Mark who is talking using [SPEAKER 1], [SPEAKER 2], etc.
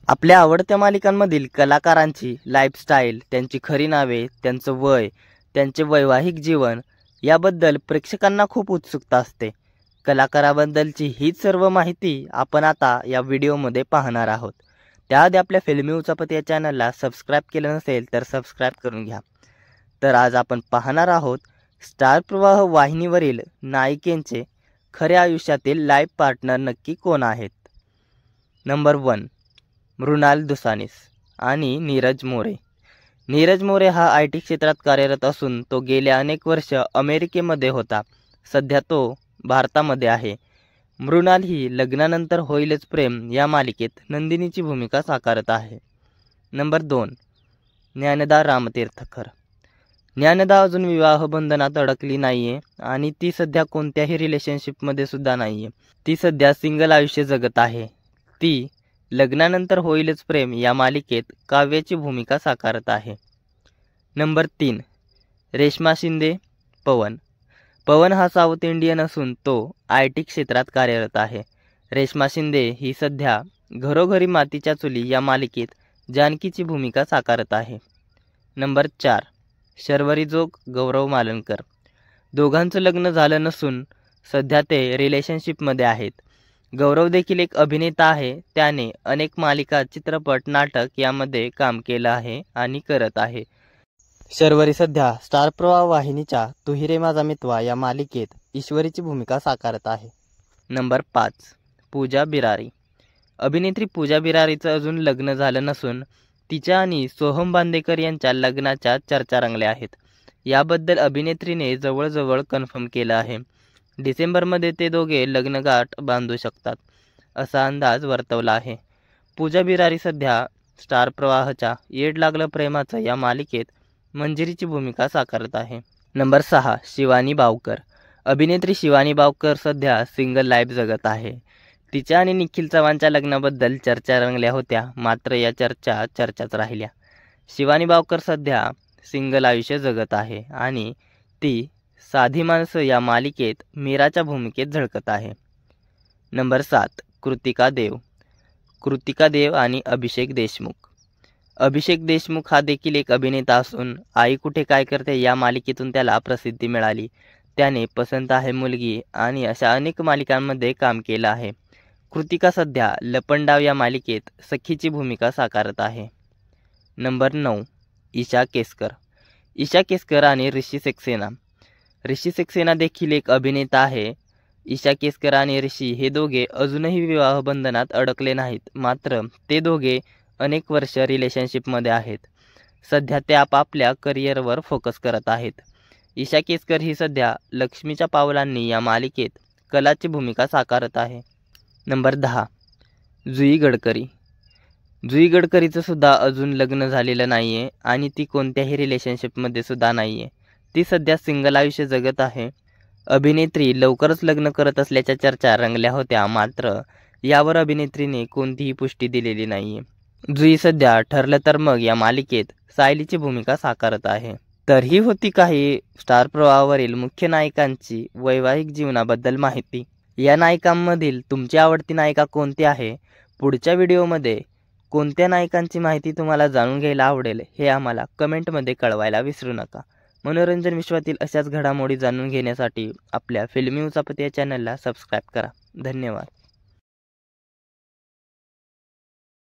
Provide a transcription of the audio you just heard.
[SPEAKER 1] आपल्या आवडत्या मालिकांमधील कलाकारांची लाईफस्टाईल, त्यांची खरी नावे, त्यांचं वय, त्यांचे वैवाहिक जीवन याबद्दल प्रेक्षकांना खूप उत्सुकता असते. कलाकाराबद्दलची हीच सर्व माहिती आपण आता या व्हिडिओमध्ये पाहणार आहोत. त्याआधी आपल्या फिल्मी उचापत या चॅनलला सबस्क्राईब केलं नसेल तर सबस्क्राईब करून घ्या. तर आज आपण पाहणार आहोत स्टार प्रवाह वाहिनीवरील नायिकेंचे खऱ्या आयुष्यातील लाईफ पार्टनर नक्की कोण आहेत. नंबर 1, मृणाल दुसानीस आणि नीरज मोरे. नीरज मोरे हा IT क्षेत्रात कार्यरत असून तो गेल्या अनेक वर्ष अमेरिकेमध्ये होता. सध्या तो भारतामध्ये आहे. मृणाल ही लग्नानंतर होईलच प्रेम या मालिकेत नंदिनीची भूमिका साकारत आहे. नंबर 2, ज्ञानदा रामतीर्थकर. ज्ञानदा अजून विवाह बंधनात अडकली नाहीये आणि ती सध्या कोणत्याही रिलेशनशिपमध्ये सुद्धा नाहीये. ती सध्या सिंगल आयुष्य जगत आहे. ती लग्नानंतर होईलच प्रेम या मालिकेत काव्याची भूमिका साकारत आहे. नंबर 3, रेश्मा शिंदे पवन. पवन हा साऊथ इंडियन असून तो IT क्षेत्रात कार्यरत आहे. रेश्मा शिंदे ही सध्या घरोघरी मातीच्या चुली या मालिकेत जानकीची भूमिका साकारत आहे. नंबर 4, शर्वरी जोग गौरव मालनकर. दोघांचं लग्न झालं नसून सध्या ते रिलेशनशिपमध्ये आहेत. गौरव देखील एक अभिनेता आहे. त्याने अनेक मालिका, चित्रपट, नाटक यामध्ये काम केलं आहे आणि करत आहे. शर्वरी सध्या स्टार प्रवाह वाहिनीच्या तू ही रे माझा मितवा या मालिकेत ईश्वरीची भूमिका साकारत आहे. नंबर 5, पूजा बिरारी. अभिनेत्री पूजा बिरारीचं अजून लग्न झालं नसून तिच्या आणि सोहम बांदेकर यांच्या लग्नाच्या चर्चा रंगल्या आहेत. याबद्दल अभिनेत्रीने जवळजवळ कन्फर्म केलं आहे. डिसेंबरमध्ये ते दोघे लग्नगाठ बांधू शकतात असा अंदाज वर्तवला आहे. पूजा बिरारी सध्या स्टार प्रवाहच्या येड लागलं प्रेमाचं या मालिकेत मंजिरीची भूमिका साकारत आहे. नंबर 6, शिवानी बावकर. अभिनेत्री शिवानी बावकर सध्या सिंगल लाईफ जगत आहे. तिच्या आणि निखिल चव्हाणच्या लग्नाबद्दल चर्चा रंगल्या होत्या, मात्र या चर्चाच राहिल्या. शिवानी बावकर सध्या सिंगल आयुष्य जगत आहे आणि ती साधी माणसं या मालिकेत मीराच्या भूमिकेत झळकत आहे. नंबर 7, कृतिका देव. कृतिका देव आणि अभिषेक देशमुख. अभिषेक देशमुख हा देखील एक अभिनेता असून आई कुठे काय करते या मालिकेतून त्याला प्रसिद्धी मिळाली. त्याने पसंत आहे मुलगी आणि अशा अनेक मालिकांमध्ये काम केलं आहे. कृतिका सध्या लपंडाव या मालिकेत सखीची भूमिका साकारत आहे. नंबर 9, ईशा केसकर. ईशा केसकर आणि ऋषी सक्सेना. ऋषी सक्सेना देखील एक अभिनेता आहे. ईशा केसकर आणि ऋषी हे दोघे अजूनही विवाह बंधनात अडकले नाहीत, मात्र ते दोघे अनेक वर्ष रिलेशनशिपमध्ये आहेत. सध्या ते आपापल्या करिअरवर फोकस करत आहेत. ईशा केसकर ही सध्या लक्ष्मीच्या पावलांनी या मालिकेत कलाची भूमिका साकारत आहे. नंबर 10, जुई गडकरी. जुई गडकरीचं सुद्धा अजून लग्न झालेलं नाही आहे आणि ती कोणत्याही रिलेशनशिपमध्ये सुद्धा नाही आहे. ती सध्या सिंगल आयुष्य जगत आहे. अभिनेत्री लवकरच लग्न करत असल्याच्या चर्चा रंगल्या होत्या, मात्र यावर अभिनेत्रीने कोणतीही पुष्टी दिलेली नाही आहे. जुई सध्या ठरलं तर मग या मालिकेत सायलीची भूमिका साकारत आहे. तर ही होती काही स्टार प्रवाहावरील मुख्य नायिकांची वैवाहिक जीवनाबद्दल माहिती. या नायिकांमधील तुमची आवडती नायिका कोणती आहे? पुढच्या व्हिडिओमध्ये कोणत्या नायिकांची माहिती तुम्हाला जाणून घ्यायला आवडेल हे आम्हाला कमेंटमध्ये कळवायला विसरू नका. मनोरंजन विश्वातील अशाच घडामोडी जाणून घेण्यासाठी आपल्या फिल्मी उचापत या चॅनलला सबस्क्राईब करा. धन्यवाद.